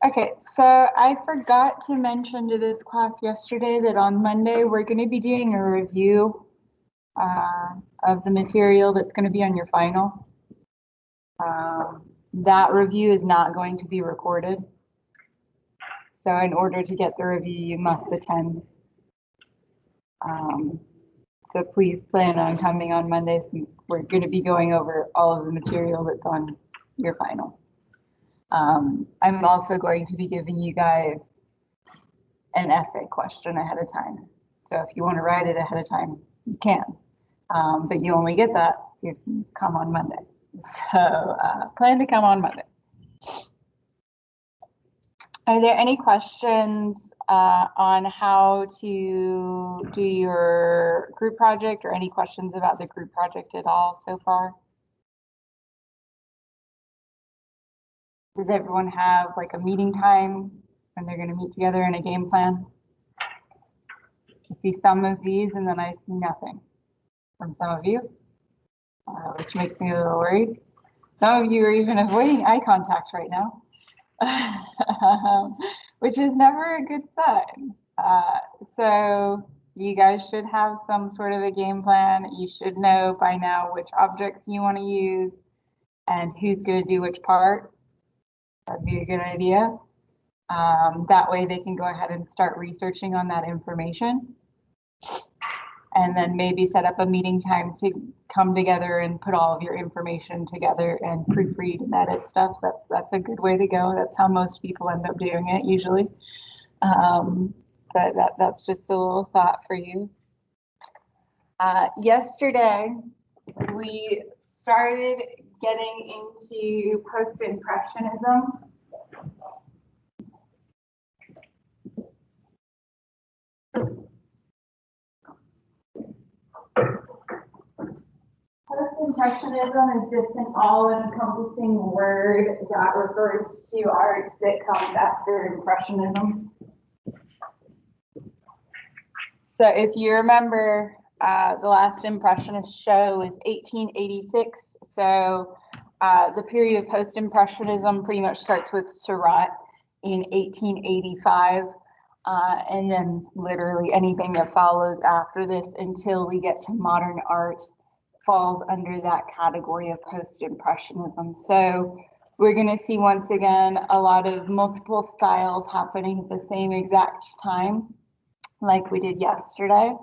Okay, so I forgot to mention to this class yesterday that on Monday we're going to be doing a review of the material that's going to be on your final. That review is not going to be recorded. So in order to get the review, you must attend. So please plan on coming on Monday since we're going to be going over all of the material that's on your final. I'm also going to be giving you guys an essay question ahead of time. So if you want to write it ahead of time, you can. But you only get that if you come on Monday. So plan to come on Monday. Are there any questions on how to do your group project or any questions about the group project at all so far? Does everyone have like a meeting time when they're going to meet together in a game plan? I see some of these and then I see nothing from some of you, which makes me a little worried. Some of you are even avoiding eye contact right now, which is never a good sign. So you guys should have some sort of a game plan. You should know by now which objects you want to use and who's going to do which part. That'd be a good idea. That way they can go ahead and start researching on that information. And then maybe set up a meeting time to come together and put all of your information together and proofread and edit stuff. That's a good way to go. That's how most people end up doing it usually. But that's just a little thought for you. Yesterday, we started getting into post-impressionism. Post-impressionism is just an all-encompassing word that refers to art that comes after impressionism. So if you remember, the last Impressionist show was 1886. So the period of post-impressionism pretty much starts with Seurat in 1885. And then literally anything that follows after this until we get to modern art falls under that category of post-impressionism. So we're going to see once again a lot of multiple styles happening at the same exact time, like we did yesterday.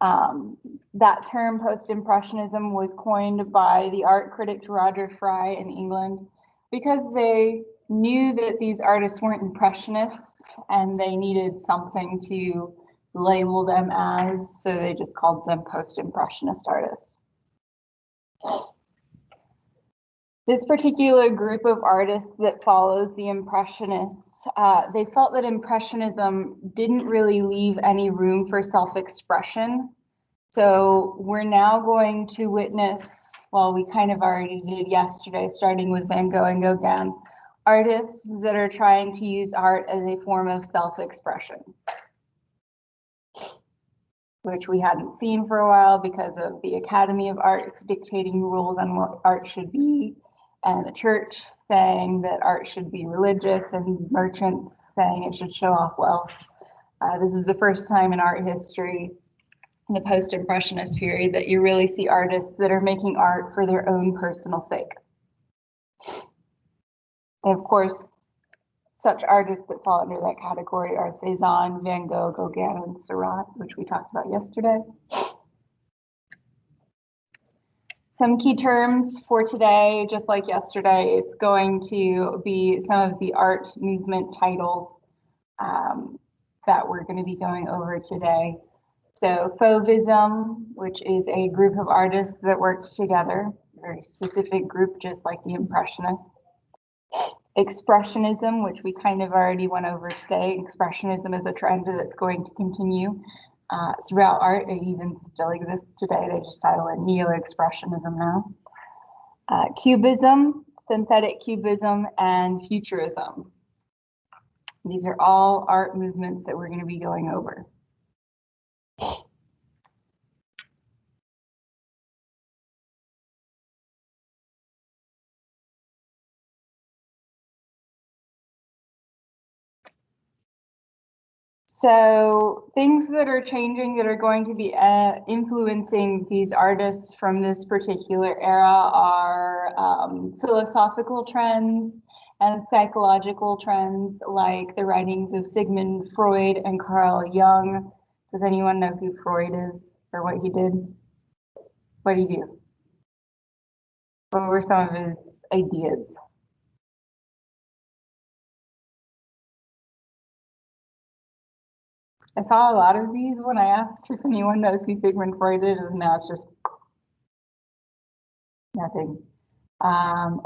That term post-impressionism was coined by the art critic Roger Fry in England because they knew that these artists weren't impressionists and they needed something to label them as, so they just called them post-impressionist artists. This particular group of artists that follows the Impressionists, they felt that Impressionism didn't really leave any room for self-expression. So we're now going to witness, well, we kind of already did yesterday, starting with Van Gogh and Gauguin, artists that are trying to use art as a form of self-expression, which we hadn't seen for a while because of the Academy of Arts dictating rules on what art should be, and the church saying that art should be religious, and merchants saying it should show off wealth. This is the first time in art history, in the post-impressionist period, that you really see artists that are making art for their own personal sake. And of course, such artists that fall under that category are Cezanne, Van Gogh, Gauguin, and Seurat, which we talked about yesterday. Some key terms for today, just like yesterday, it's going to be some of the art movement titles that we're going to be going over today. So Fauvism, which is a group of artists that worked together, a very specific group, just like the Impressionists. Expressionism, which we kind of already went over today. Expressionism is a trend that's going to continue throughout art. It even still exists today. They just title it Neo-Expressionism now. Cubism, Synthetic Cubism, and Futurism. These are all art movements that we're going to be going over. So things that are changing that are going to be influencing these artists from this particular era are philosophical trends and psychological trends like the writings of Sigmund Freud and Carl Jung. Does anyone know who Freud is or what he did? What did he do? What were some of his ideas? I saw a lot of these when I asked if anyone knows who Sigmund Freud is, and now it's just nothing.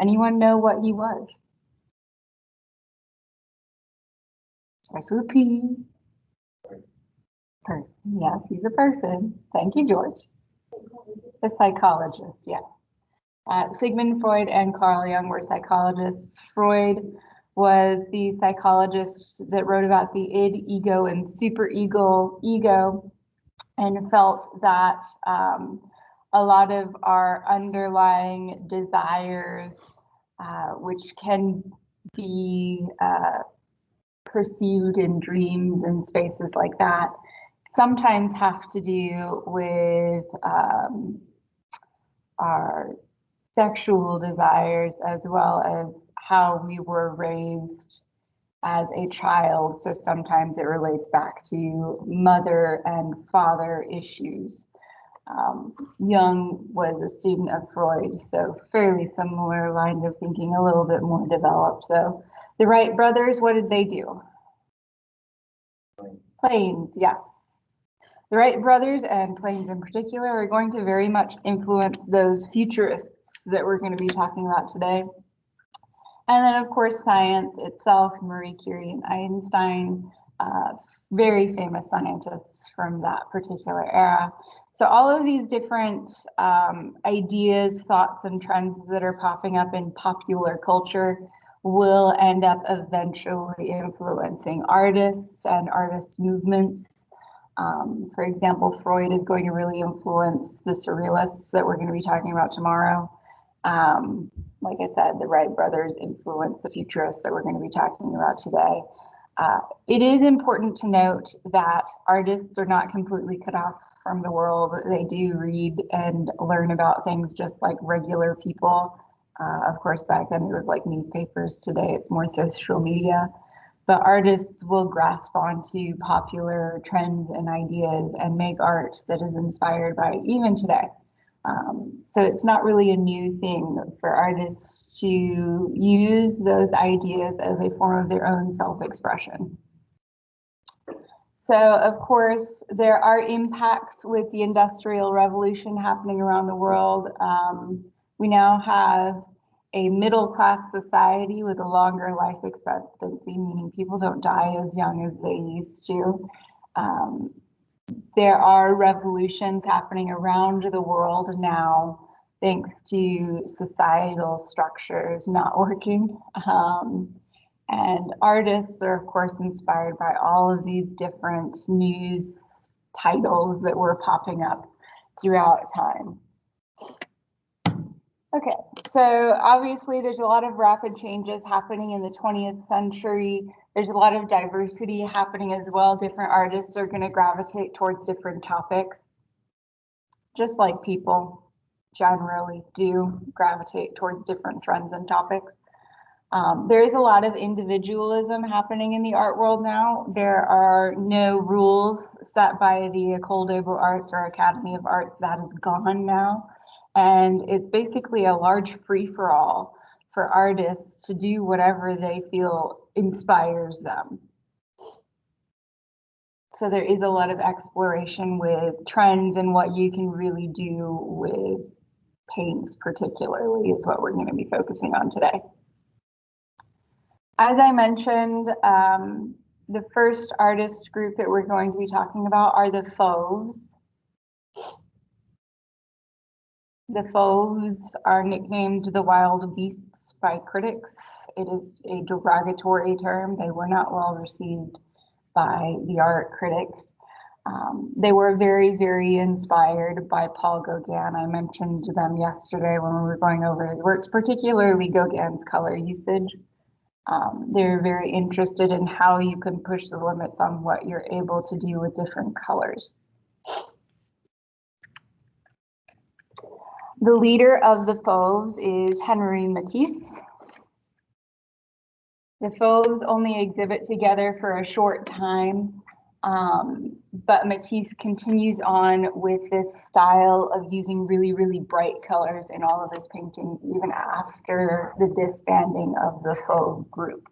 Anyone know what he was? Starts with a P. Person. Yes, he's a person. Thank you, George. A psychologist, yeah. Sigmund Freud and Carl Jung were psychologists. Freud was the psychologist that wrote about the id, ego, and ego, and felt that a lot of our underlying desires, which can be pursued in dreams and spaces like that, sometimes have to do with our sexual desires as well as how we were raised as a child. So sometimes it relates back to mother and father issues. Jung was a student of Freud, so fairly similar lines of thinking, a little bit more developed though. The Wright brothers, what did they do? Planes, yes. The Wright brothers, and planes in particular, are going to very much influence those futurists that we're going to be talking about today. And then, of course, science itself, Marie Curie and Einstein, very famous scientists from that particular era. So all of these different ideas, thoughts, and trends that are popping up in popular culture will end up eventually influencing artists and artist movements. For example, Freud is going to really influence the surrealists that we're going to be talking about tomorrow. Like I said, the Wright brothers influence the futurists that we're going to be talking about today. It is important to note that artists are not completely cut off from the world. They do read and learn about things just like regular people. Of course, back then it was like newspapers. Today it's more social media. But artists will grasp onto popular trends and ideas and make art that is inspired by it, even today. So it's not really a new thing for artists to use those ideas as a form of their own self-expression. So, of course, there are impacts with the Industrial Revolution happening around the world. We now have a middle-class society with a longer life expectancy, meaning people don't die as young as they used to. There are revolutions happening around the world now, thanks to societal structures not working. And artists are, of course, inspired by all of these different news titles that were popping up throughout time. Okay, so obviously there's a lot of rapid changes happening in the 20th century. There's a lot of diversity happening as well. Different artists are going to gravitate towards different topics, just like people generally do gravitate towards different trends and topics. There is a lot of individualism happening in the art world now. There are no rules set by the École des Beaux-Arts or Academy of Arts. That is gone now. And it's basically a large free-for-all for artists to do whatever they feel inspires them. So there is a lot of exploration with trends and what you can really do with paints particularly is what we're going to be focusing on today. As I mentioned, the first artist group that we're going to be talking about are the Fauves. The Fauves are nicknamed the wild beasts by critics. It is a derogatory term. They were not well received by the art critics. They were very, very inspired by Paul Gauguin. I mentioned them yesterday when we were going over his works, particularly Gauguin's color usage. They're very interested in how you can push the limits on what you're able to do with different colors. The leader of the Fauves is Henri Matisse. The Fauves only exhibit together for a short time, but Matisse continues on with this style of using really, really bright colors in all of his paintings, even after the disbanding of the Fauve group.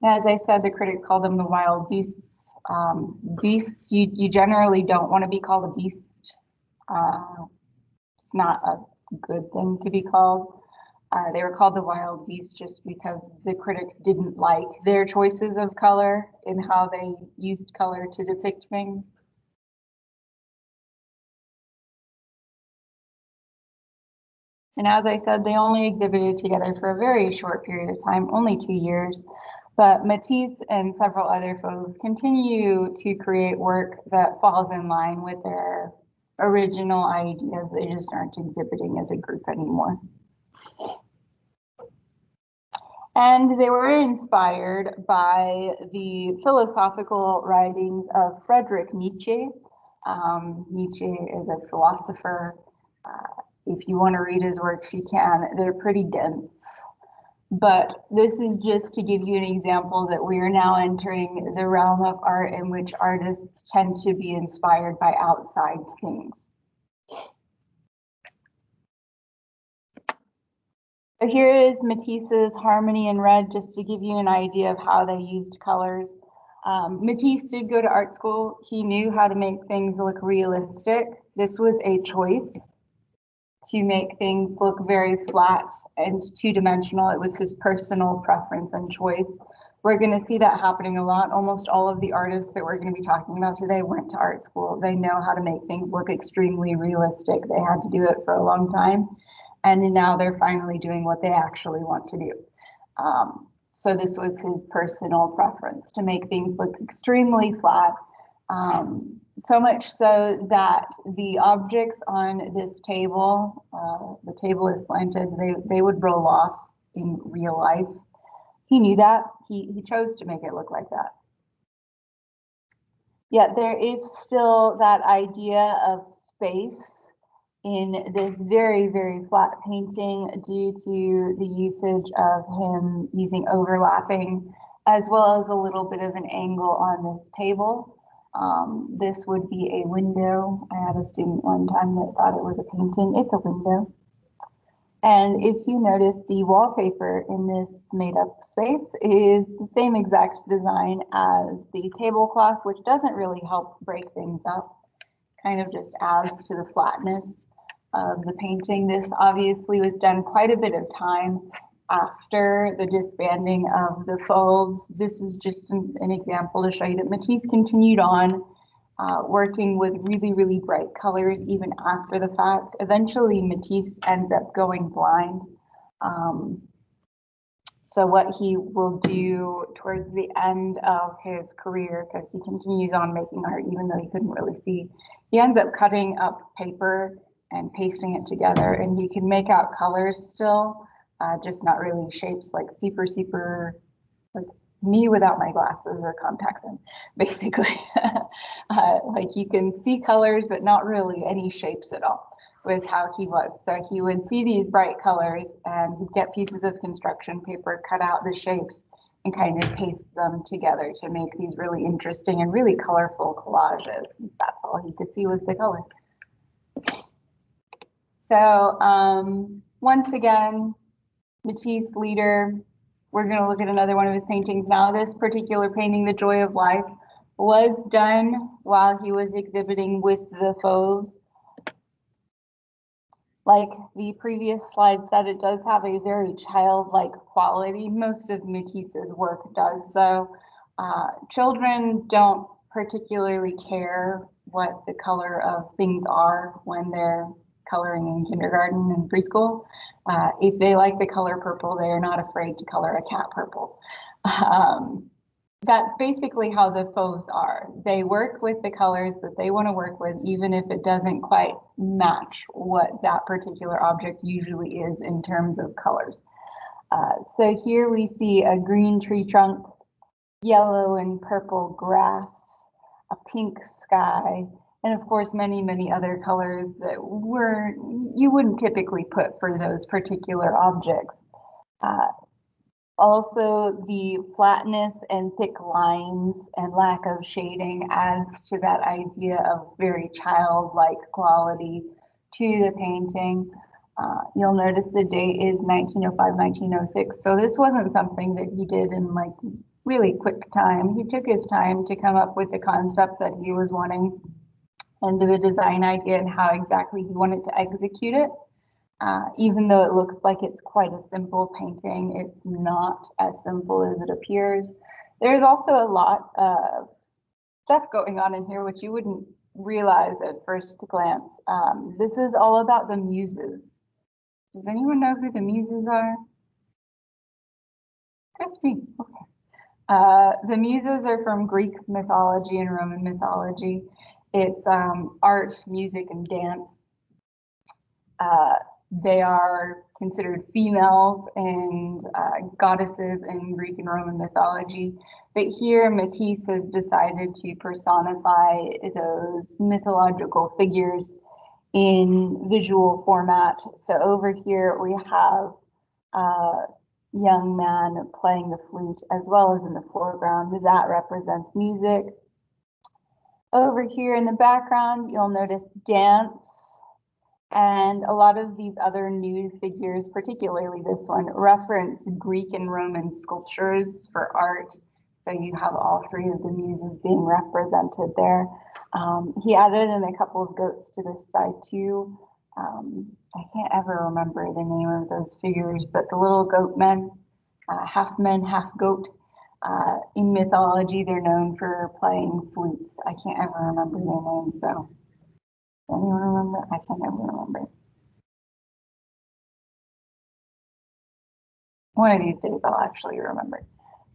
As I said, the critics call them the wild beasts. Beasts, you generally don't want to be called a beast. It's not a good thing to be called. They were called the wild beasts just because the critics didn't like their choices of color and how they used color to depict things. And as I said, they only exhibited together for a very short period of time, only 2 years. But Matisse and several other folks continue to create work that falls in line with their original ideas. They just aren't exhibiting as a group anymore. And they were inspired by the philosophical writings of Friedrich Nietzsche. Nietzsche is a philosopher. If you want to read his works, you can. They're pretty dense. But this is just to give you an example that we are now entering the realm of art in which artists tend to be inspired by outside things. So here is Matisse's Harmony in Red, just to give you an idea of how they used colors. Matisse did go to art school. He knew how to make things look realistic. This was a choice to make things look very flat and two-dimensional. It was his personal preference and choice. We're going to see that happening a lot. Almost all of the artists that we're going to be talking about today went to art school. They know how to make things look extremely realistic. They had to do it for a long time, and now they're finally doing what they actually want to do. So this was his personal preference, to make things look extremely flat. So much so that the objects on this table, the table is slanted, they would roll off in real life. He knew that. He chose to make it look like that. Yet there is still that idea of space in this very, very flat painting due to the usage of him using overlapping, as well as a little bit of an angle on this table. This would be a window. I had a student one time that thought it was a painting. It's a window. And if you notice, the wallpaper in this made-up space is the same exact design as the tablecloth, which doesn't really help break things up. Kind of just adds to the flatness of the painting. This obviously was done quite a bit of time after the disbanding of the Fauves. This is just an example to show you that Matisse continued on working with really, really bright colors even after the fact. Eventually, Matisse ends up going blind. So what he will do towards the end of his career, because he continues on making art even though he couldn't really see, he ends up cutting up paper and pasting it together, and he can make out colors still, just not really shapes, like super, like me without my glasses or contacts in, basically. Like you can see colors, but not really any shapes at all, was how he was. So he would see these bright colors and he'd get pieces of construction paper, cut out the shapes, and kind of paste them together to make these really interesting and really colorful collages. That's all he could see was the color. So once again, Matisse, leader. We're going to look at another one of his paintings now. This particular painting, The Joy of Life, was done while he was exhibiting with the Fauves. Like the previous slide said, it does have a very childlike quality. Most of Matisse's work does, though. Children don't particularly care what the color of things are when they're coloring in kindergarten and preschool. If they like the color purple, they are not afraid to color a cat purple. that's basically how the fauves are. They work with the colors that they want to work with, even if it doesn't quite match what that particular object usually is in terms of colors. So here we see a green tree trunk, yellow and purple grass, a pink sky, and of course many, many other colors that you wouldn't typically put for those particular objects. Also, the flatness and thick lines and lack of shading adds to that idea of very childlike quality to the painting. You'll notice the date is 1905, 1906. So this wasn't something that he did in like really quick time. He took his time to come up with the concept that he was wanting and the design idea and how exactly he wanted to execute it. Even though it looks like it's quite a simple painting, it's not as simple as it appears. There's also a lot of stuff going on in here, which you wouldn't realize at first glance. This is all about the muses. Does anyone know who the muses are? That's me. Okay. The muses are from Greek mythology and Roman mythology. It's art, music, and dance. They are considered females and goddesses in Greek and Roman mythology. But here Matisse has decided to personify those mythological figures in visual format. So over here we have a young man playing the flute, as well as in the foreground. That represents music. Over here in the background, you'll notice dance. And a lot of these other nude figures, particularly this one, reference Greek and Roman sculptures for art. So you have all three of the muses being represented there. He added in a couple of goats to this side too. I can't ever remember the name of those figures, but the little goat men, half goat. In mythology, they're known for playing flutes. I can't ever remember their names though. Anyone remember? I can't ever remember. One of these days I'll actually remember.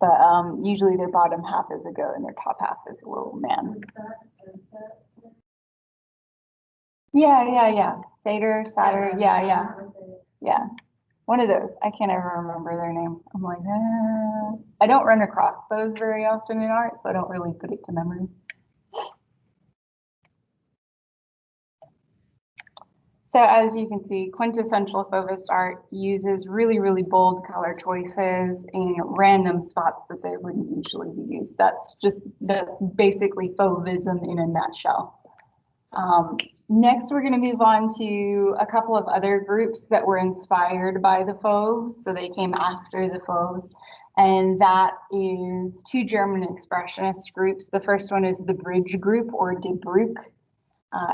But usually their bottom half is a goat and their top half is a little man. Yeah. Satyr, satyr, yeah. One of those. I can't ever remember their name. I'm like, I don't run across those very often in art, so I don't really put it to memory. So as you can see, quintessential Fauvist art uses really, really bold color choices in random spots that they wouldn't usually be used. That's basically Fauvism in a nutshell. Next, we're going to move on to a couple of other groups that were inspired by the Fauves. So they came after the Fauves. And that is two German expressionist groups. The first one is the Bridge Group, or Die Brücke.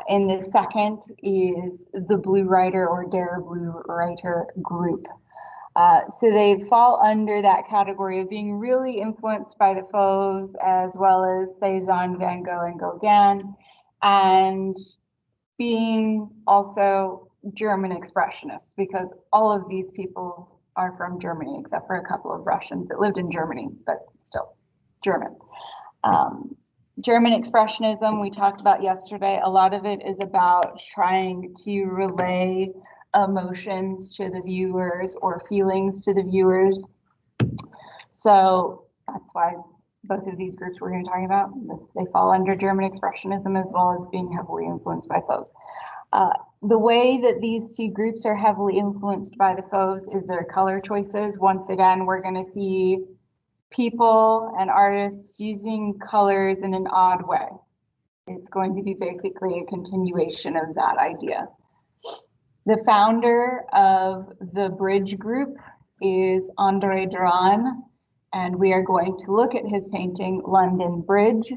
And the second is the Blue Reiter, or Der Blue Reiter group. So they fall under that category of being really influenced by the Fauves, as well as Cezanne, Van Gogh, and Gauguin, and being also German expressionists, because all of these people are from Germany, except for a couple of Russians that lived in Germany, but still German. German expressionism, we talked about yesterday, a lot of it is about trying to relay emotions to the viewers or feelings to the viewers. So that's why both of these groups we're going to talk about, they fall under German expressionism, as well as being heavily influenced by Fauves. The way that these two groups are heavily influenced by the Fauves is their color choices. Once again, we're going to see people and artists using colors in an odd way. It's going to be basically a continuation of that idea. The founder of the Bridge Group is André Derain, and we are going to look at his painting, London Bridge.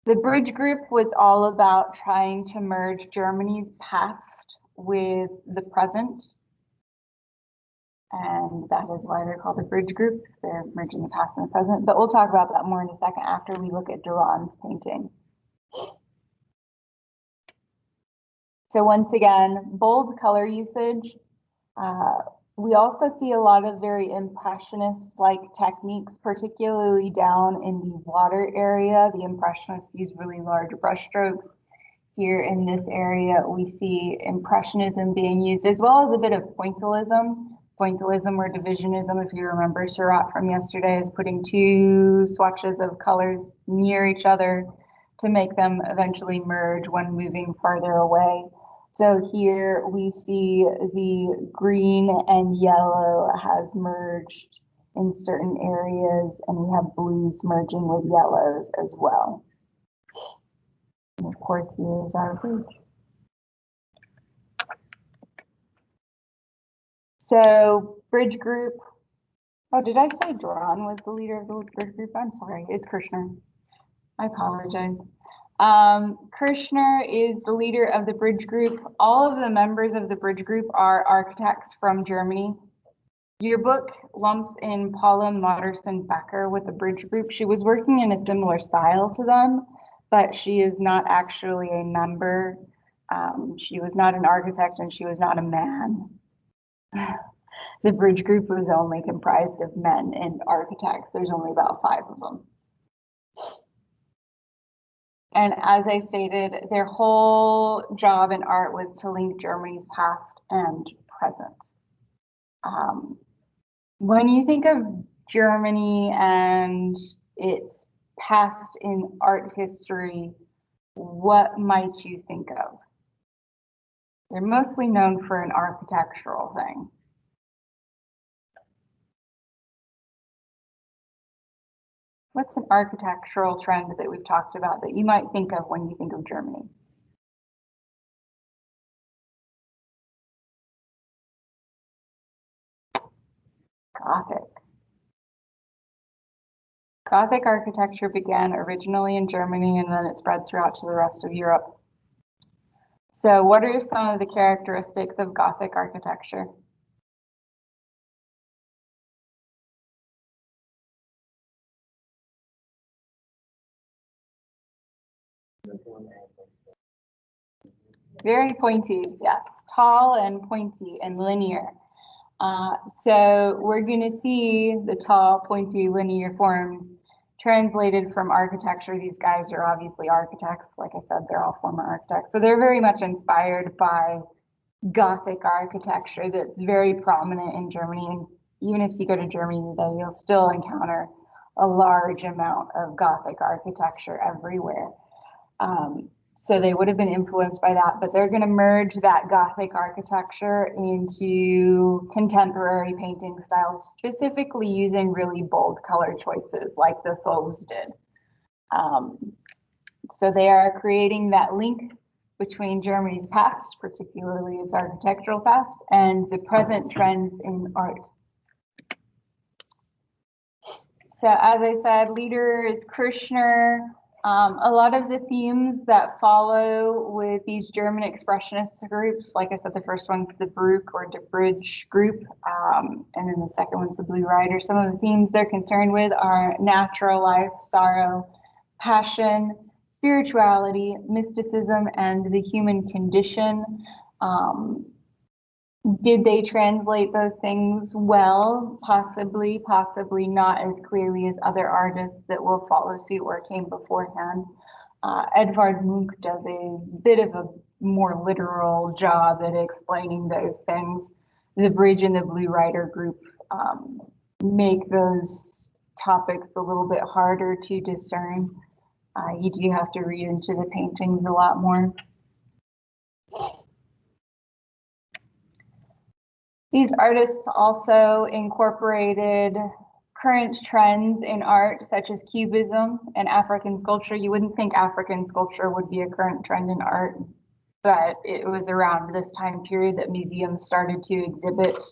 The Bridge Group was all about trying to merge Germany's past with the present. And that is why they're called the Bridge Group. They're merging the past and the present, but we'll talk about that more in a second after we look at Derain's painting. So once again, bold color usage. We also see a lot of very impressionist-like techniques, particularly down in the water area. The impressionists use really large brushstrokes. Here in this area, we see impressionism being used, as well as a bit of pointillism. Pointillism or divisionism, if you remember Seurat from yesterday, is putting two swatches of colors near each other to make them eventually merge when moving farther away. So here we see the green and yellow has merged in certain areas, and we have blues merging with yellows as well. And of course, here's our bridge. So bridge group. Oh, did I say Duran was the leader of the bridge group? I'm sorry, it's Kirchner. I apologize. Kirchner is the leader of the bridge group. All of the members of the bridge group are architects from Germany. Your book lumps in Paula Modersohn-Becker with the bridge group. She was working in a similar style to them, but she is not actually a member. She was not an architect and she was not a man. The bridge group was only comprised of men and architects. There's only about 5 of them. And as I stated, their whole job in art was to link Germany's past and present. When you think of Germany and its past in art history, what might you think of? They're mostly known for an architectural thing. What's an architectural trend that we've talked about that you might think of when you think of Germany? Gothic. Gothic architecture began originally in Germany and then it spread throughout to the rest of Europe. So what are some of the characteristics of Gothic architecture? Very pointy, yes, tall and pointy and linear. So we're going to see the tall, pointy, linear forms translated from architecture. These guys are obviously architects. Like I said, they're all former architects. So they're very much inspired by Gothic architecture that's very prominent in Germany. And even if you go to Germany today, you'll still encounter a large amount of Gothic architecture everywhere. So they would have been influenced by that, but they're going to merge that Gothic architecture into contemporary painting styles, specifically using really bold color choices like the Fauves did. So they are creating that link between Germany's past, particularly its architectural past, and the present trends in art. So as I said, leader is Kirchner. A lot of the themes that follow with these German expressionist groups, like I said, the first one's the Baroque or the Bridge group, and then the second one's the Blue Rider. Some of the themes they're concerned with are natural life, sorrow, passion, spirituality, mysticism, and the human condition. Did they translate those things well? Possibly, possibly not as clearly as other artists that will follow suit or came beforehand. Edvard Munch does a bit of a more literal job at explaining those things. The Bridge and the Blue Rider group make those topics a little bit harder to discern. You do have to read into the paintings a lot more. These artists also incorporated current trends in art, such as Cubism and African sculpture. You wouldn't think African sculpture would be a current trend in art, but it was around this time period that museums started to exhibit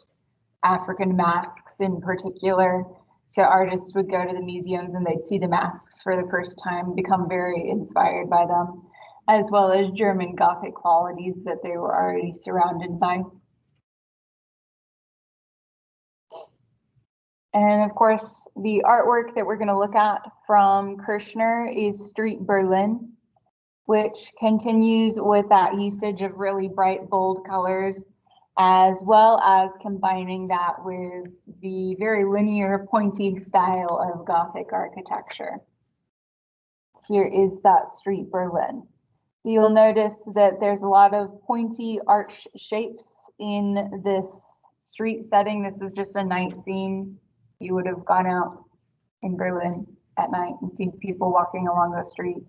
African masks in particular. So artists would go to the museums and they'd see the masks for the first time, become very inspired by them, as well as German Gothic qualities that they were already surrounded by. And of course, the artwork that we're going to look at from Kirchner is Street Berlin, which continues with that usage of really bright, bold colors. as well as combining that with the very linear, pointy style of Gothic architecture. Here is that street Berlin. So you'll notice that there's a lot of pointy arch shapes in this street setting. This is just a night scene. You would have gone out in Berlin at night and seen people walking along the street.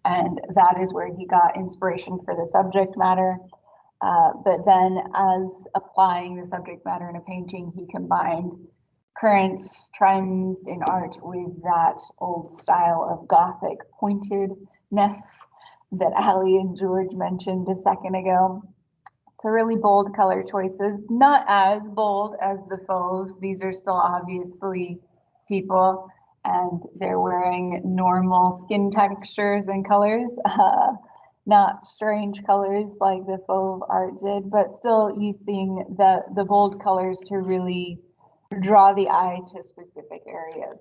And that is where he got inspiration for the subject matter. But then as applying the subject matter in a painting, he combined current trends in art with that old style of Gothic pointedness that Ali and George mentioned a second ago. So really bold color choices, not as bold as the Fauves. These are still obviously people, and they're wearing normal skin textures and colors, not strange colors like the Fauve art did, but still using the bold colors to really draw the eye to specific areas.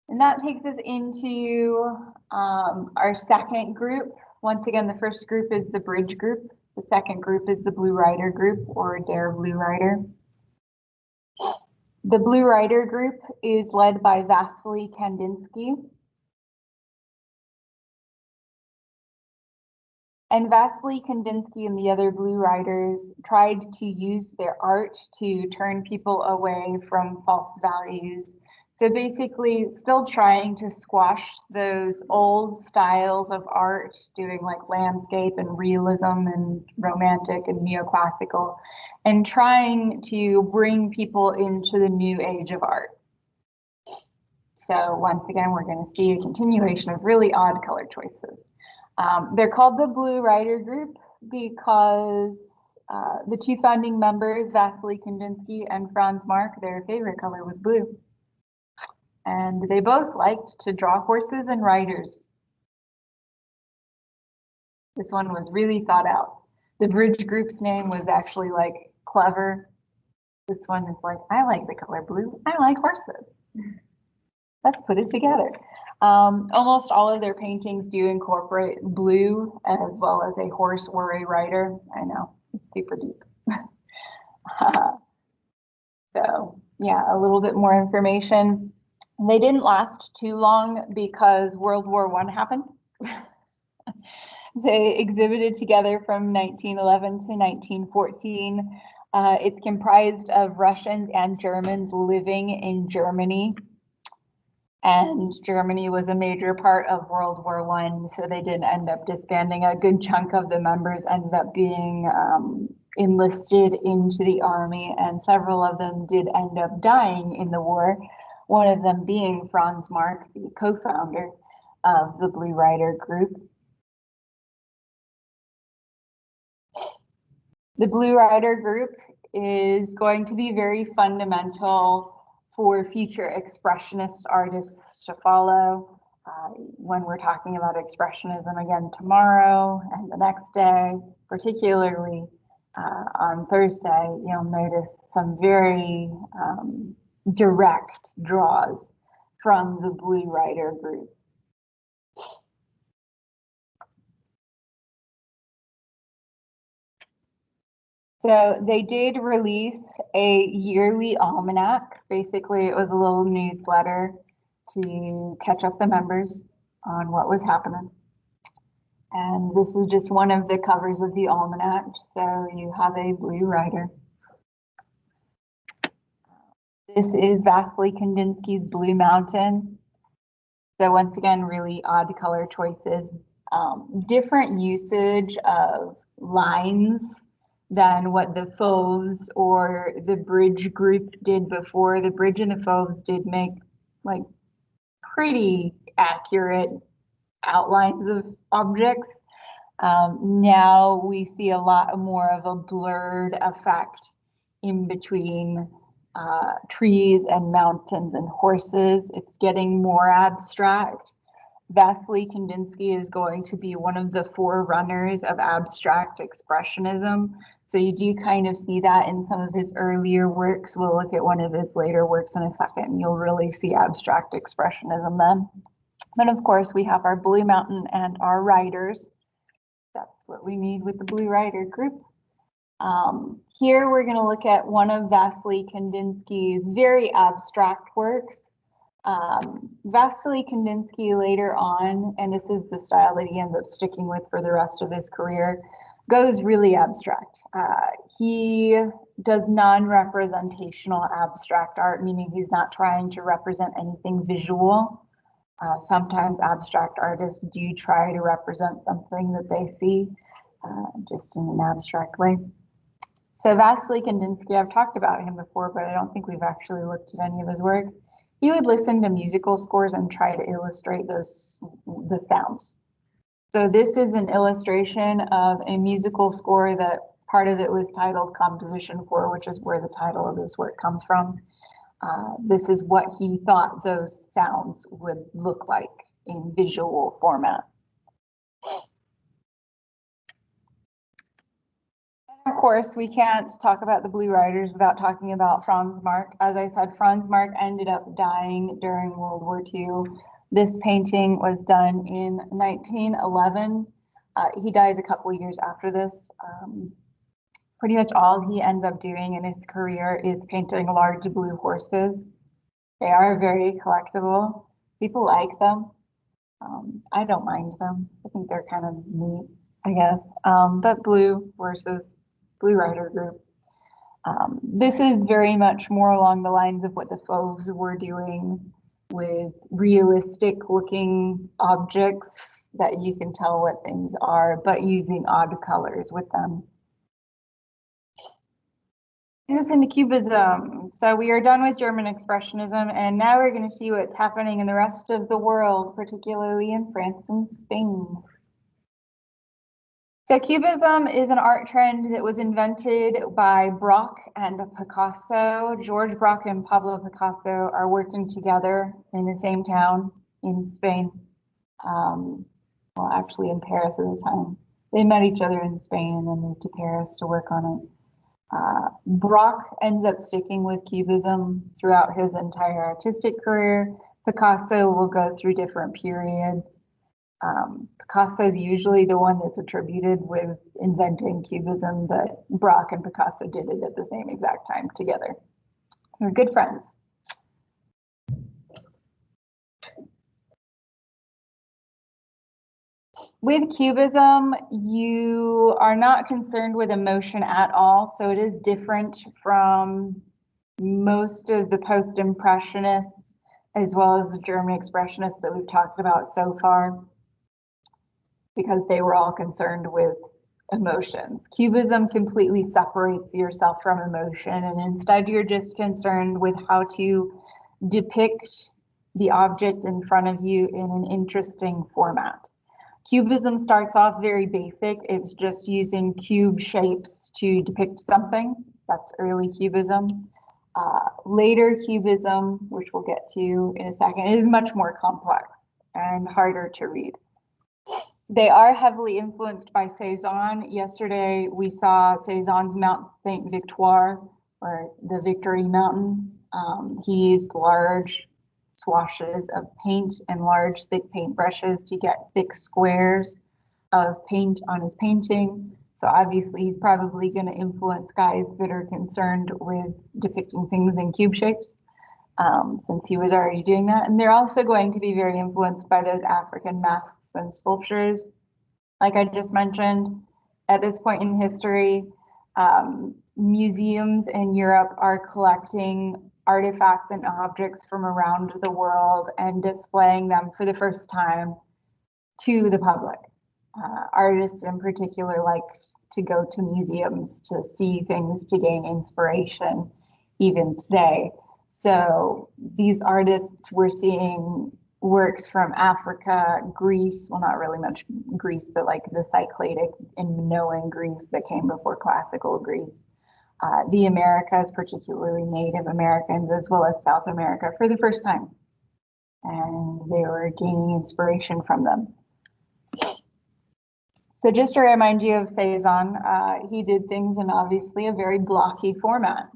And that takes us into our second group. Once again, the first group is the Bridge group. The second group is the Blue Rider group, or Der Blue Rider. The Blue Rider group is led by Vasily Kandinsky. And Vasily Kandinsky and the other Blue Riders tried to use their art to turn people away from false values. So basically still trying to squash those old styles of art, doing like landscape and realism and romantic and neoclassical, and trying to bring people into the new age of art. So once again, we're going to see a continuation of really odd color choices. They're called the Blue Rider group because the two founding members, Vasily Kandinsky and Franz Marc, their favorite color was blue. And they both liked to draw horses and riders. This one was really thought out. The Bridge group's name was actually like clever. This one is like, I like the color blue. I like horses. Let's put it together. Almost all of their paintings do incorporate blue as well as a horse or a rider. I know, it's super deep. So yeah, a little bit more information. They didn't last too long because World War I happened. They exhibited together from 1911 to 1914. It's comprised of Russians and Germans living in Germany. And Germany was a major part of World War I, so they did end up disbanding. A good chunk of the members ended up being enlisted into the army, and several of them did end up dying in the war. One of them being Franz Marc, the co-founder of the Blue Rider group. The Blue Rider group is going to be very fundamental for future expressionist artists to follow. When we're talking about expressionism again tomorrow and the next day, particularly on Thursday, you'll notice some very direct draws from the Blue Rider group. So they did release a yearly almanac. Basically, it was a little newsletter to catch up the members on what was happening. And this is just one of the covers of the almanac. So you have a Blue Rider. This is Vasily Kandinsky's Blue Mountain. So once again, really odd color choices, different usage of lines than what the Fauves or the Bridge group did before. The Bridge and the Fauves did make like pretty accurate outlines of objects. Now we see a lot more of a blurred effect in between trees and mountains and horses. It's getting more abstract. Vasily Kandinsky is going to be one of the forerunners of abstract expressionism. So you do kind of see that in some of his earlier works. We'll look at one of his later works in a second, and you'll really see abstract expressionism then. But of course, we have our Blue Mountain and our riders. That's what we need with the Blue Rider group. Here we're going to look at one of Vasily Kandinsky's very abstract works. Vasily Kandinsky later on, and this is the style that he ends up sticking with for the rest of his career, goes really abstract. He does non-representational abstract art, meaning he's not trying to represent anything visual. Sometimes abstract artists do try to represent something that they see, just in an abstract way. So Vasily Kandinsky, I've talked about him before, but I don't think we've actually looked at any of his work. He would listen to musical scores and try to illustrate the sounds. So this is an illustration of a musical score that part of it was titled Composition 4, which is where the title of this work comes from. This is what he thought those sounds would look like in visual format. Of course, we can't talk about the Blue Riders without talking about Franz Marc. As I said, Franz Marc ended up dying during World War II. This painting was done in 1911. He dies a couple of years after this. Pretty much all he ends up doing in his career is painting large blue horses. They are very collectible. People like them. I don't mind them. I think they're kind of neat, I guess. But blue horses, Blue Rider group. This is very much more along the lines of what the Fauves were doing with realistic looking objects that you can tell what things are, but using odd colors with them. This is into Cubism. So we are done with German Expressionism, and now we're going to see what's happening in the rest of the world, particularly in France and Spain. So Cubism is an art trend that was invented by Braque and Picasso. George Braque and Pablo Picasso are working together in the same town in Spain. Well, actually in Paris at the time. They met each other in Spain and then moved to Paris to work on it. Braque ends up sticking with Cubism throughout his entire artistic career. Picasso will go through different periods. Picasso is usually the one that's attributed with inventing Cubism, but Braque and Picasso did it at the same exact time together. They're good friends. With Cubism, you are not concerned with emotion at all, so it is different from most of the post-impressionists as well as the German expressionists that we've talked about so far, because they were all concerned with emotions. Cubism completely separates yourself from emotion, and instead you're just concerned with how to depict the object in front of you in an interesting format. Cubism starts off very basic. It's just using cube shapes to depict something. That's early Cubism. Later Cubism, which we'll get to in a second, is much more complex and harder to read. They are heavily influenced by Cezanne. Yesterday, we saw Cezanne's Mount Saint Victoire, or the Victory Mountain. He used large swashes of paint and large thick paint brushes to get thick squares of paint on his painting. So obviously he's probably going to influence guys that are concerned with depicting things in cube shapes, since he was already doing that. And they're also going to be very influenced by those African masks and sculptures. Like I just mentioned, at this point in history, museums in Europe are collecting artifacts and objects from around the world and displaying them for the first time to the public. Artists in particular like to go to museums to see things to gain inspiration even today. So these artists were seeing works from Africa, Greece, well, not really much Greece, but like the Cycladic and Minoan Greece that came before classical Greece. The Americas, particularly Native Americans, as well as South America for the first time. And they were gaining inspiration from them. So just to remind you of Cezanne, he did things in obviously a very blocky format.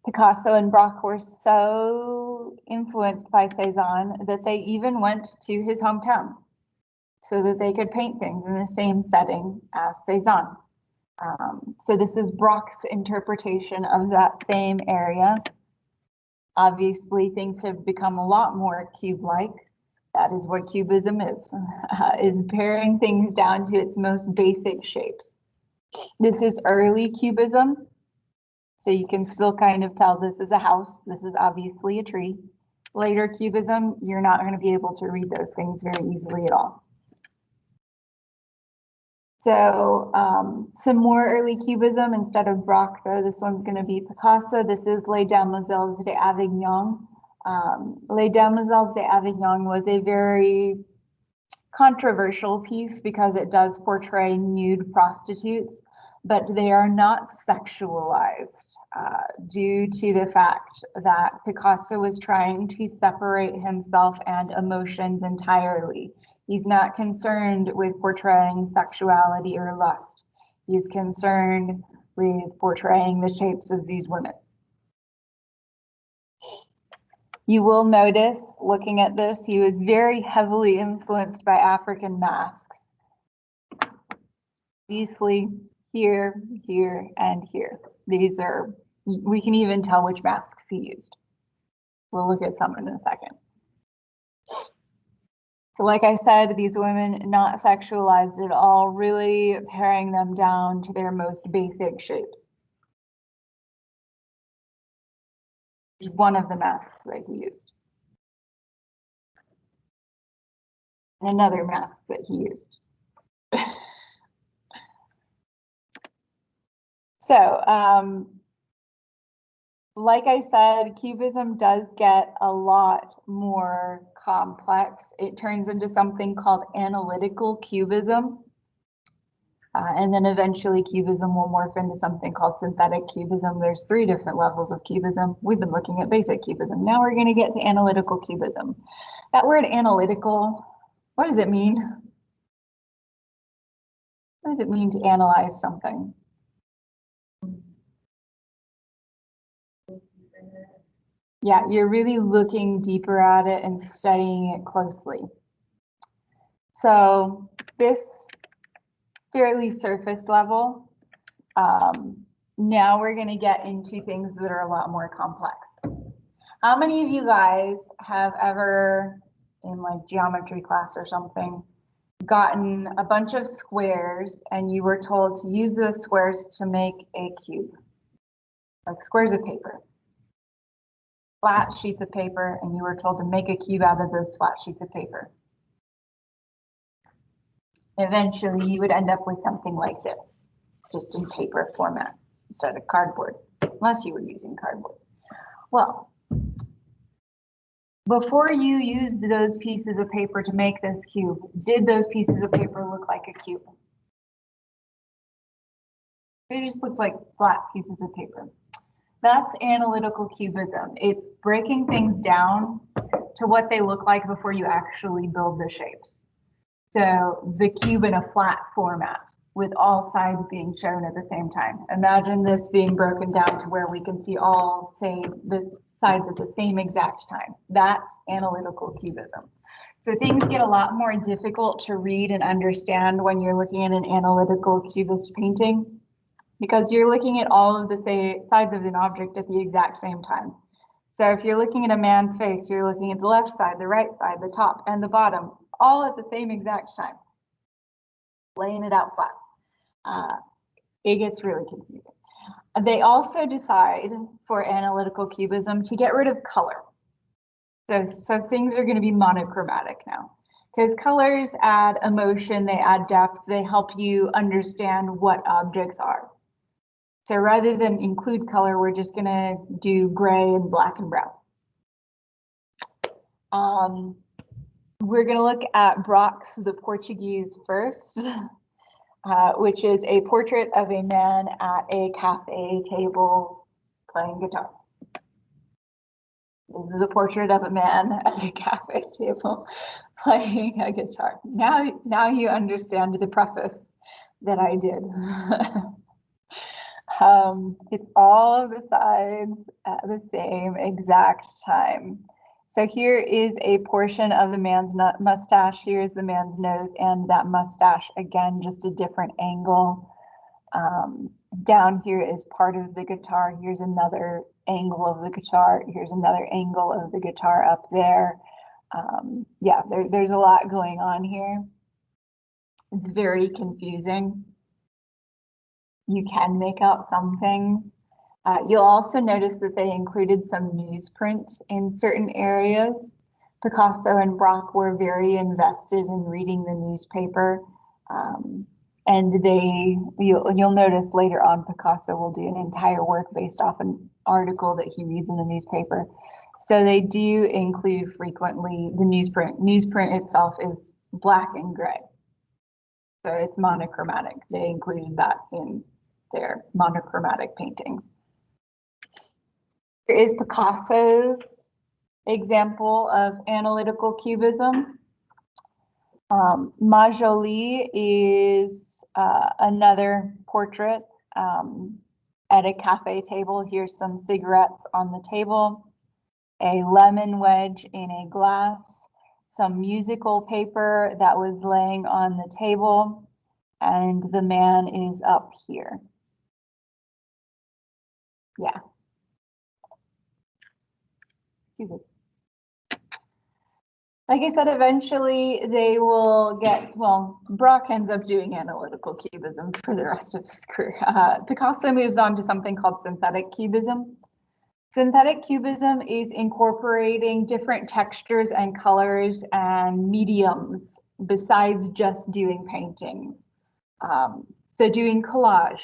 Picasso and Braque were so influenced by Cezanne that they even went to his hometown. so that they could paint things in the same setting as Cezanne. So this is Braque's interpretation of that same area. Obviously, things have become a lot more cube-like. That is what cubism is paring things down to its most basic shapes. This is early cubism. So you can still kind of tell this is a house. This is obviously a tree. Later cubism, you're not going to be able to read those things very easily at all. So some more early cubism instead of Braque, though. This one's going to be Picasso. This is Les Demoiselles d'Avignon. Les Demoiselles d'Avignon was a very controversial piece because it does portray nude prostitutes, but they are not sexualized due to the fact that Picasso was trying to separate himself and emotions entirely. He's not concerned with portraying sexuality or lust. He's concerned with portraying the shapes of these women. You will notice, looking at this, he was very heavily influenced by African masks. Obviously, here, here, and here. These are, we can even tell which masks he used. We'll look at some in a second. So like I said, these women not sexualized at all, really paring them down to their most basic shapes. One of the masks that he used. And another mask that he used. So, like I said, cubism does get a lot more complex. It turns into something called analytical cubism. And then eventually cubism will morph into something called synthetic cubism. There's 3 different levels of cubism. We've been looking at basic cubism. Now we're going to get to analytical cubism. That word analytical, what does it mean? What does it mean to analyze something? Yeah, you're really looking deeper at it and studying it closely. So this fairly surface level, now we're going to get into things that are a lot more complex. How many of you guys have ever, in like geometry class or something, gotten a bunch of squares and you were told to use those squares to make a cube? Like squares of paper. Flat sheets of paper, and you were told to make a cube out of those flat sheets of paper. Eventually, you would end up with something like this, just in paper format instead of cardboard, unless you were using cardboard. Well, before you used those pieces of paper to make this cube, did those pieces of paper look like a cube? They just looked like flat pieces of paper. That's analytical cubism. It's breaking things down to what they look like before you actually build the shapes. So the cube in a flat format with all sides being shown at the same time. Imagine this being broken down to where we can see all the sides at the same exact time. That's analytical cubism. So things get a lot more difficult to read and understand when you're looking at an analytical cubist painting, because you're looking at all of the sides of an object at the exact same time. So if you're looking at a man's face, you're looking at the left side, the right side, the top, and the bottom, all at the same exact time, laying it out flat. It gets really confusing. They also decide for analytical cubism to get rid of color. So things are going to be monochromatic now, because colors add emotion, they add depth, they help you understand what objects are. So rather than include color, we're just going to do gray and black and brown. We're going to look at Braque's The Portuguese first, which is a portrait of a man at a cafe table playing guitar. This is a portrait of a man at a cafe table playing a guitar. Now you understand the preface that I did. It's all of the sides at the same exact time. So here is a portion of the man's mustache. Here's the man's nose and that mustache. Again, just a different angle. Down here is part of the guitar. Here's another angle of the guitar. Here's another angle of the guitar up there. Yeah, there's a lot going on here. It's very confusing. You can make out some things. You'll also notice that they included some newsprint in certain areas. Picasso and Braque were very invested in reading the newspaper. And you'll notice later on, Picasso will do an entire work based off an article that he reads in the newspaper. So they do include frequently the newsprint. Newsprint itself is black and gray. So it's monochromatic. They included that in their monochromatic paintings. Here is Picasso's example of analytical cubism. Majoli is another portrait at a cafe table. Here's some cigarettes on the table, a lemon wedge in a glass, some musical paper that was laying on the table, and the man is up here. Yeah. Like I said, eventually they will get, well, Braque ends up doing analytical cubism for the rest of his career. Picasso moves on to something called synthetic cubism. Synthetic cubism is incorporating different textures and colors and mediums besides just doing paintings. So doing collage,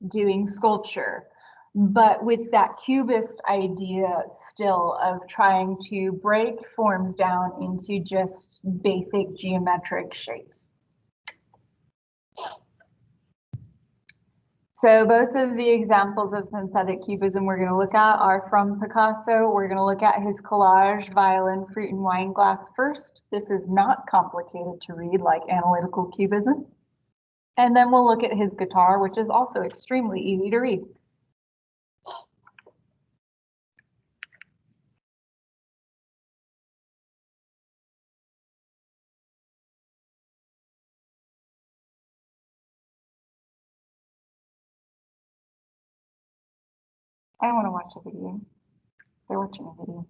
doing sculpture, but with that cubist idea still of trying to break forms down into just basic geometric shapes. So both of the examples of synthetic cubism we're going to look at are from Picasso. We're going to look at his collage, violin, fruit, and wine glass first. This is not complicated to read like analytical cubism. And then we'll look at his guitar, which is also extremely easy to read. I want to watch a video. They're watching a video.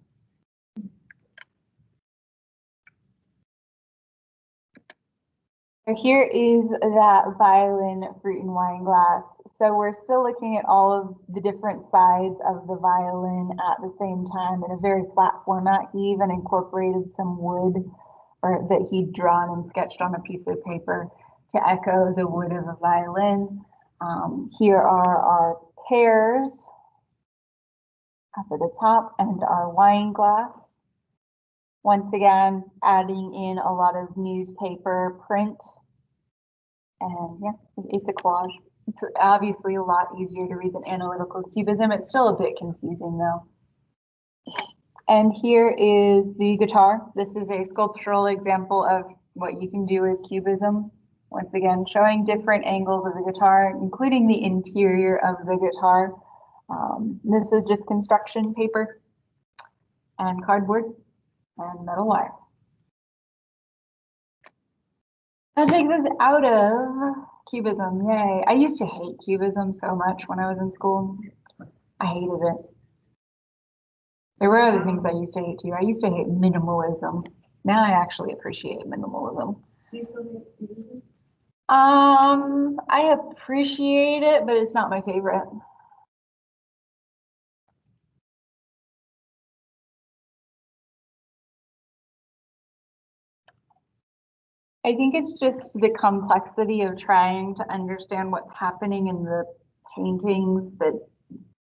So here is that violin, fruit, and wine glass. So we're still looking at all of the different sides of the violin at the same time in a very flat format. He even incorporated some wood that he'd drawn and sketched on a piece of paper to echo the wood of a violin. Here are our pears up at the top and our wine glass. Once again, adding in a lot of newspaper print. And yeah, it's a collage. It's obviously a lot easier to read than analytical cubism. It's still a bit confusing though. And here is the guitar. This is a sculptural example of what you can do with cubism. Once again, showing different angles of the guitar, including the interior of the guitar. This is just construction paper and cardboard and metal wire. That takes us out of cubism, yay. I used to hate cubism so much when I was in school. I hated it. There were other things I used to hate too. I used to hate minimalism. Now I actually appreciate minimalism. I appreciate it, but it's not my favorite. I think it's just the complexity of trying to understand what's happening in the paintings that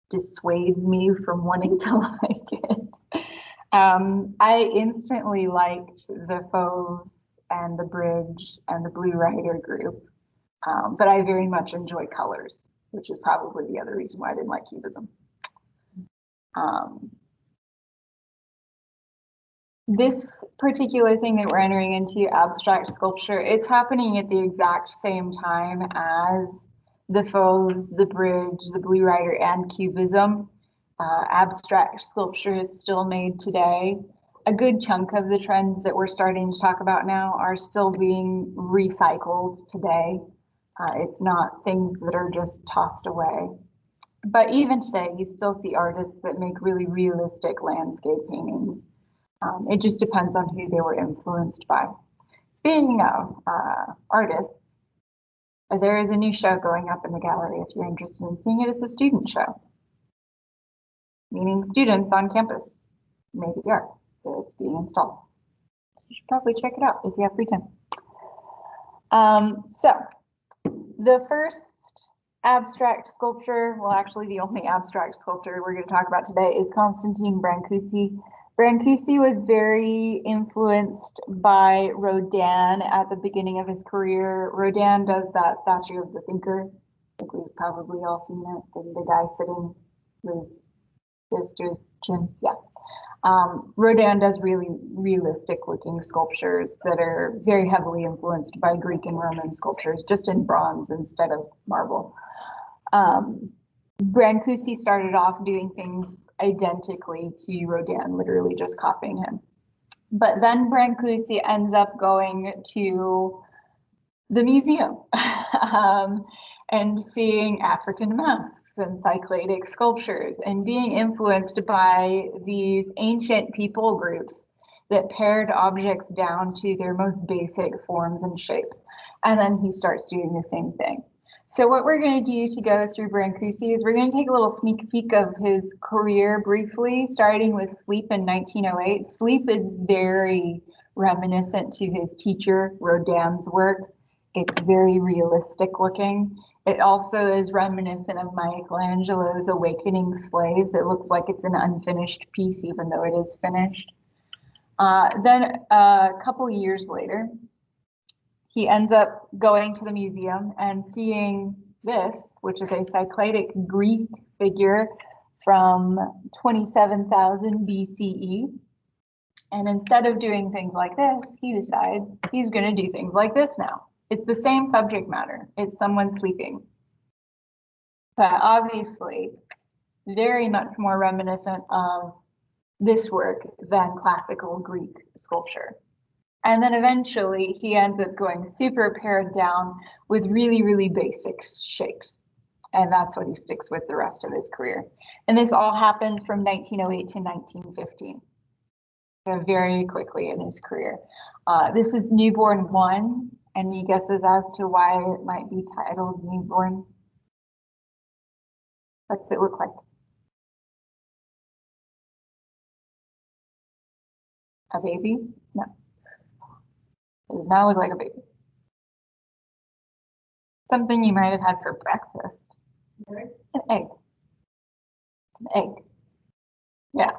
dissuades me from wanting to like it. I instantly liked the Fauves and the Bridge and the Blue Rider group, but I very much enjoy colors, which is probably the other reason why I didn't like Cubism. This particular thing that we're entering into, abstract sculpture, it's happening at the exact same time as the Fauves, the Bridge, the Blue Rider, and Cubism. Abstract sculpture is still made today. a good chunk of the trends that we're starting to talk about now are still being recycled today. It's not things that are just tossed away. But even today, you still see artists that make really realistic landscape paintings. It just depends on who they were influenced by. Speaking of artists, there is a new show going up in the gallery if you're interested in seeing it. It's a student show, meaning students on campus made the art that's being installed. So you should probably check it out if you have free time. So the first abstract sculpture, well, actually the only abstract sculptor we're going to talk about today is Constantine Brancusi. Brancusi was very influenced by Rodin at the beginning of his career. Rodin does that statue of the thinker. I think we've probably all seen it. The guy sitting with his chin. Yeah. Rodin does really realistic looking sculptures that are very heavily influenced by Greek and Roman sculptures, just in bronze instead of marble. Brancusi started off doing things identically to Rodin, literally just copying him. But then Brancusi ends up going to the museum and seeing African masks and Cycladic sculptures and being influenced by these ancient people groups that pared objects down to their most basic forms and shapes. And then he starts doing the same thing. So what we're going to do to go through Brancusi is we're going to take a little sneak peek of his career briefly, starting with Sleep in 1908. Sleep is very reminiscent to his teacher Rodin's work. It's very realistic looking. It also is reminiscent of Michelangelo's Awakening Slaves. It looks like it's an unfinished piece, even though it is finished. Then a couple years later, he ends up going to the museum and seeing this, which is a Cycladic Greek figure from 27,000 BCE. And instead of doing things like this, he decides he's going to do things like this now. It's the same subject matter. It's someone sleeping. But obviously, very much more reminiscent of this work than classical Greek sculpture. And then eventually he ends up going super pared down with really, really basic shapes. And that's what he sticks with the rest of his career. And this all happens from 1908 to 1915. So very quickly in his career. This is Newborn 1. Any guesses as to why it might be titled Newborn? What's it look like? A baby? No. It does not look like a baby. Something you might have had for breakfast. An egg. It's an egg. Yeah.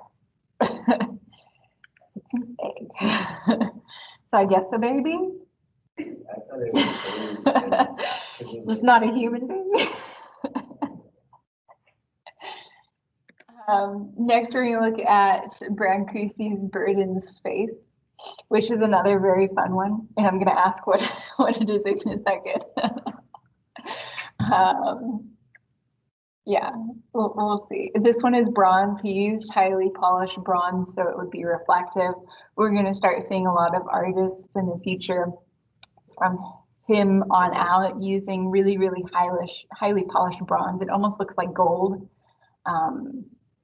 It's an egg. So I guess a baby? Just not a human baby. Next, we're going to look at Brancusi's Bird in Space, which is another very fun one. And I'm going to ask what it is in a second. Yeah, we'll see. This one is bronze. He used highly polished bronze, so it would be reflective. We're going to start seeing a lot of artists in the future from him on out using really, really highly polished bronze. It almost looks like gold,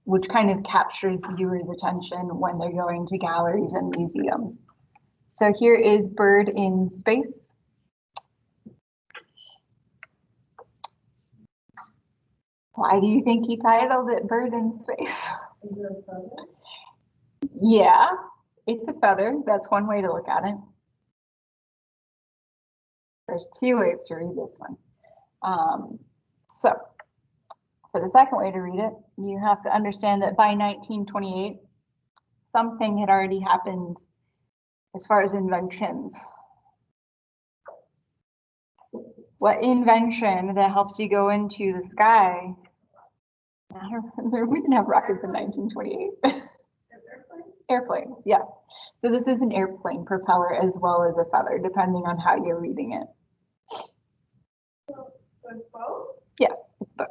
which kind of captures viewers' attention when they're going to galleries and museums. So here is Bird in Space. Why do you think he titled it Bird in Space? Is it a feather? Yeah, it's a feather. That's one way to look at it. There's two ways to read this one. So for the second way to read it, you have to understand that by 1928, something had already happened as far as inventions. What invention that helps you go into the sky? We didn't have rockets in 1928. Airplanes, yes. So this is an airplane propeller as well as a feather, depending on how you're reading it. So it's both? Yeah, it's both.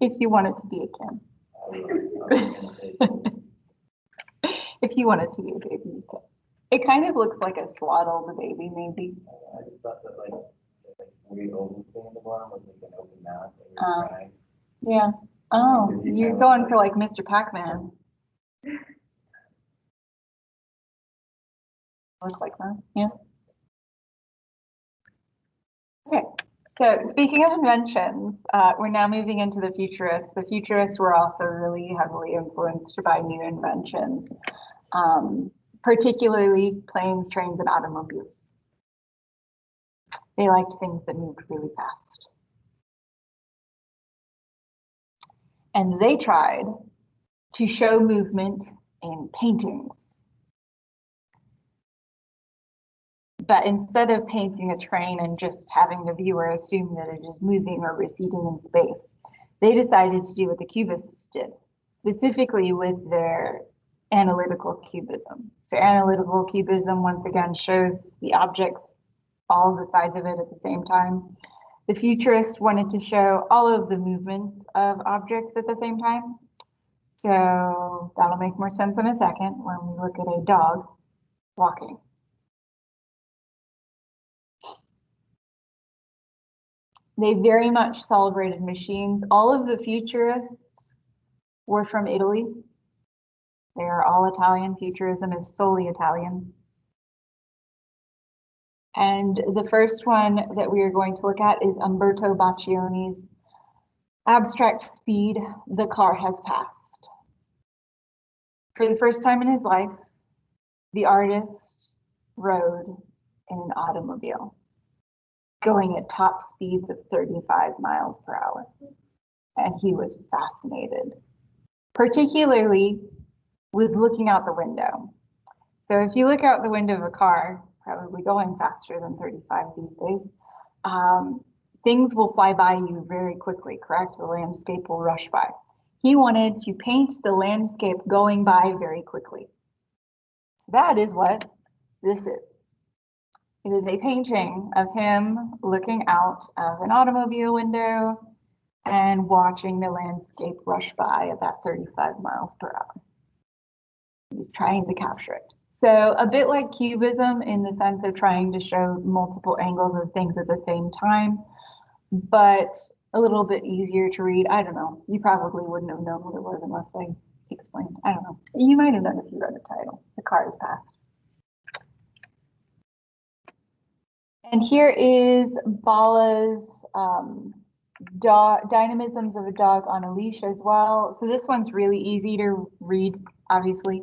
If you want it to be, it can. If you wanted to be a baby, you could. It kind of looks like a swaddled baby, maybe. I just thought that like weird oval thing in the bottom was like an open mouth and Oh. you're crying. Yeah. Oh, you're going for like Mr. Pac-Man. Look like that, yeah. Okay, so speaking of inventions, we're now moving into the futurists. The futurists were also really heavily influenced by new inventions, particularly planes, trains, and automobiles. They liked things that moved really fast. And they tried to show movement in paintings. But instead of painting a train and just having the viewer assume that it is moving or receding in space, they decided to do what the Cubists did, specifically with their analytical cubism. So analytical cubism, once again, shows the objects, all the sides of it at the same time. The futurists wanted to show all of the movements of objects at the same time. So that'll make more sense in a second when we look at a dog walking. They very much celebrated machines. All of the futurists were from Italy. They are all Italian. Futurism is solely Italian. And the first one that we are going to look at is Umberto Boccioni's Abstract Speed, The Car Has Passed. For the first time in his life, the artist rode in an automobile, going at top speeds of 35 miles per hour. And he was fascinated, particularly with looking out the window. So if you look out the window of a car, probably going faster than 35 these days, things will fly by you very quickly, correct? The landscape will rush by. He wanted to paint the landscape going by very quickly. So that is what this is. It is a painting of him looking out of an automobile window and watching the landscape rush by at that 35 miles per hour. He's trying to capture it. So a bit like Cubism in the sense of trying to show multiple angles of things at the same time, but a little bit easier to read. I don't know. You probably wouldn't have known what it was unless I explained. I don't know. You might have known if you read the title. The Car Has Passed. And here is Bala's Dynamisms of a Dog on a Leash as well. So this one's really easy to read, obviously,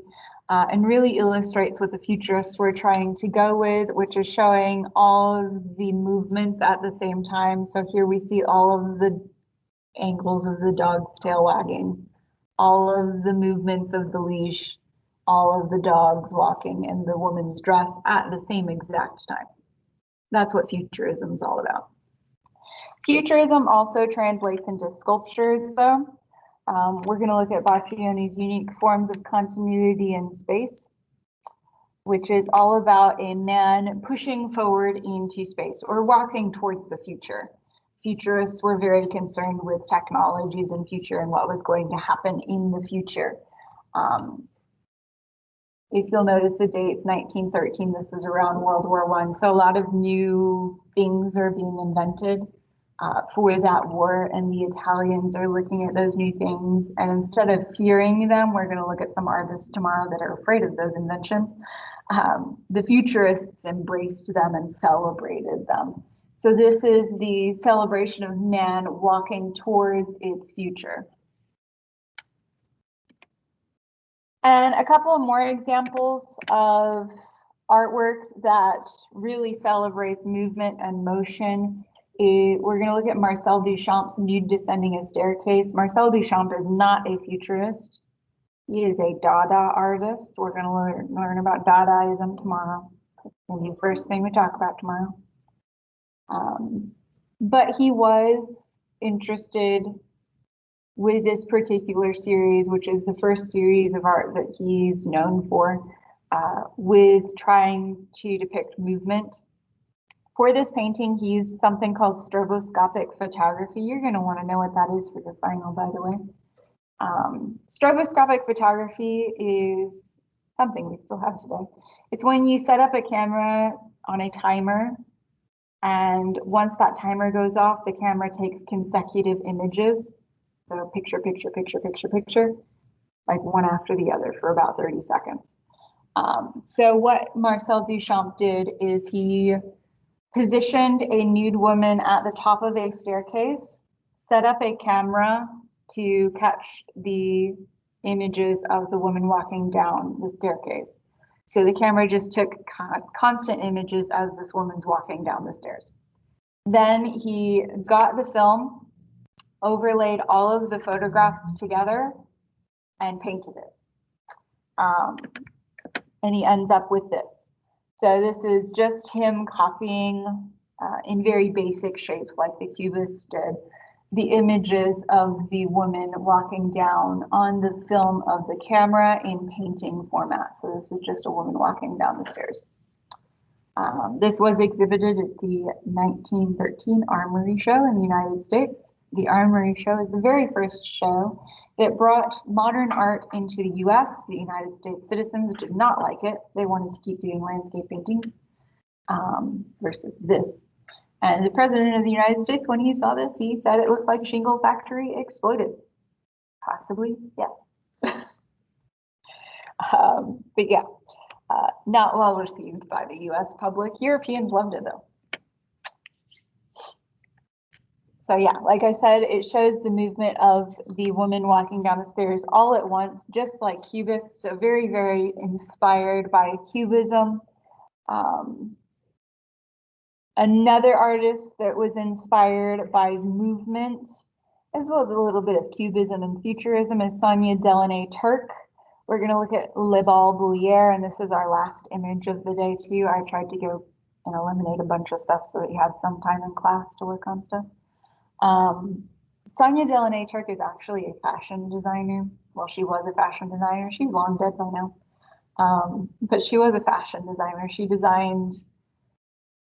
and really illustrates what the futurists were trying to go with, which is showing all of the movements at the same time. So here we see all of the angles of the dog's tail wagging, all of the movements of the leash, all of the dogs walking, and the woman's dress at the same exact time. That's what futurism is all about. Futurism also translates into sculptures, though. We're going to look at Boccioni's unique forms of continuity in space, which is all about a man pushing forward into space or walking towards the future. Futurists were very concerned with technologies and future and what was going to happen in the future. If you'll notice the dates, 1913, this is around World War I. So a lot of new things are being invented for that war, and the Italians are looking at those new things. And instead of fearing them, we're going to look at some artists tomorrow that are afraid of those inventions. The futurists embraced them and celebrated them. So this is the celebration of man walking towards its future. And a couple more examples of artwork that really celebrates movement and motion. We're going to look at Marcel Duchamp's Nude Descending a Staircase. Marcel Duchamp is not a futurist. He is a Dada artist. We're going to learn about Dadaism tomorrow. Maybe the first thing we talk about tomorrow. But he was interested with this particular series, which is the first series of art that he's known for, with trying to depict movement. For this painting, he used something called stroboscopic photography. You're going to want to know what that is for your final, by the way. Stroboscopic photography is something we still have today. It's when you set up a camera on a timer, and once that timer goes off, the camera takes consecutive images. So picture, picture, picture, picture, picture, like one after the other for about 30 seconds. So what Marcel Duchamp did is he positioned a nude woman at the top of a staircase, set up a camera to catch the images of the woman walking down the staircase. So the camera just took constant images as this woman's walking down the stairs. Then he got the film, overlaid all of the photographs together, and painted it. And he ends up with this. So this is just him copying in very basic shapes like the Cubists did, the images of the woman walking down on the film of the camera in painting format. So this is just a woman walking down the stairs. This was exhibited at the 1913 Armory Show in the United States. The Armory Show is the very first show that brought modern art into the US. The United States citizens did not like it. They wanted to keep doing landscape painting versus this. And the President of the United States, when he saw this, he said it looked like a shingle factory exploded. Possibly, yes. But yeah, not well received by the US public. Europeans loved it though. So yeah, like I said, it shows the movement of the woman walking down the stairs all at once, just like Cubists. So very, very inspired by Cubism. Another artist that was inspired by movement, as well as a little bit of Cubism and Futurism, is Sonia Delaunay-Turk. We're going to look at Le Bal Bullier, and this is our last image of the day too. I tried to go and eliminate a bunch of stuff so that you had some time in class to work on stuff. Sonia Delaunay-Turk is actually a fashion designer. Well, she was a fashion designer. She's long dead by now. But she was a fashion designer. She designed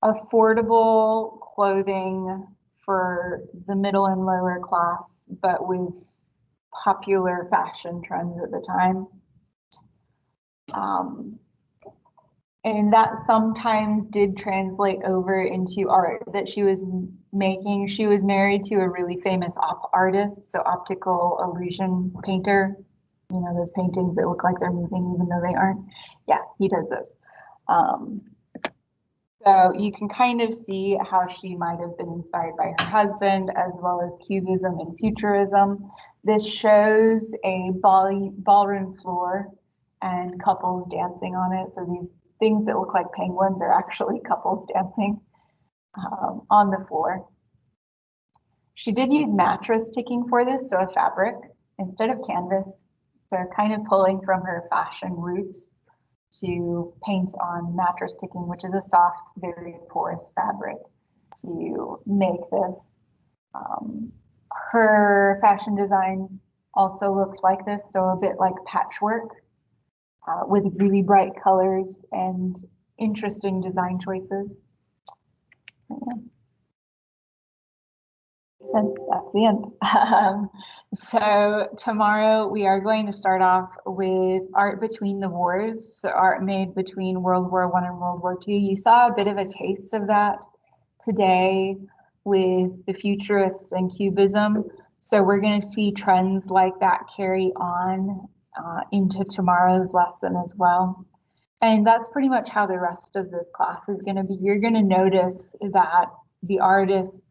affordable clothing for the middle and lower class, but with popular fashion trends at the time. And that sometimes did translate over into art that she was making. She was married to a really famous artist, so optical illusion painter. You know, those paintings that look like they're moving even though they aren't. Yeah, he does those. So you can kind of see how she might have been inspired by her husband, as well as Cubism and Futurism. This shows a ballroom floor and couples dancing on it. So these things that look like penguins are actually couples dancing on the floor. She did use mattress ticking for this, so a fabric instead of canvas. So kind of pulling from her fashion roots to paint on mattress ticking, which is a soft, very porous fabric to make this. Her fashion designs also looked like this, so a bit like patchwork with really bright colors and interesting design choices. Yeah. So that's the end. So tomorrow we are going to start off with art between the wars. So art made between World War I and World War II. You saw a bit of a taste of that today with the Futurists and Cubism. So we're going to see trends like that carry on into tomorrow's lesson as well. And that's pretty much how the rest of this class is going to be. You're going to notice that the artists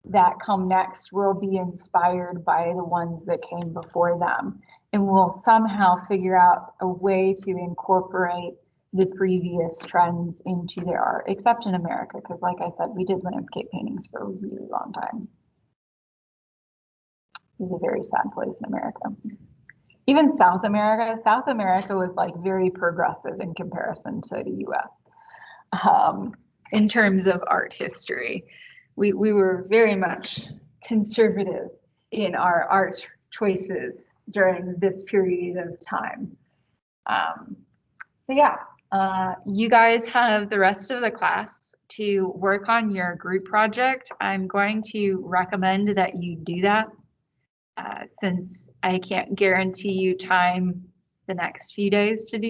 that come next will be inspired by the ones that came before them, and will somehow figure out a way to incorporate the previous trends into their art, except in America, because like I said, we did landscape paintings for a really long time. It's a very sad place in America. Even South America was like very progressive in comparison to the US in terms of art history. We were very much conservative in our art choices during this period of time. So yeah, you guys have the rest of the class to work on your group project. I'm going to recommend that you do that Since I can't guarantee you time the next few days to do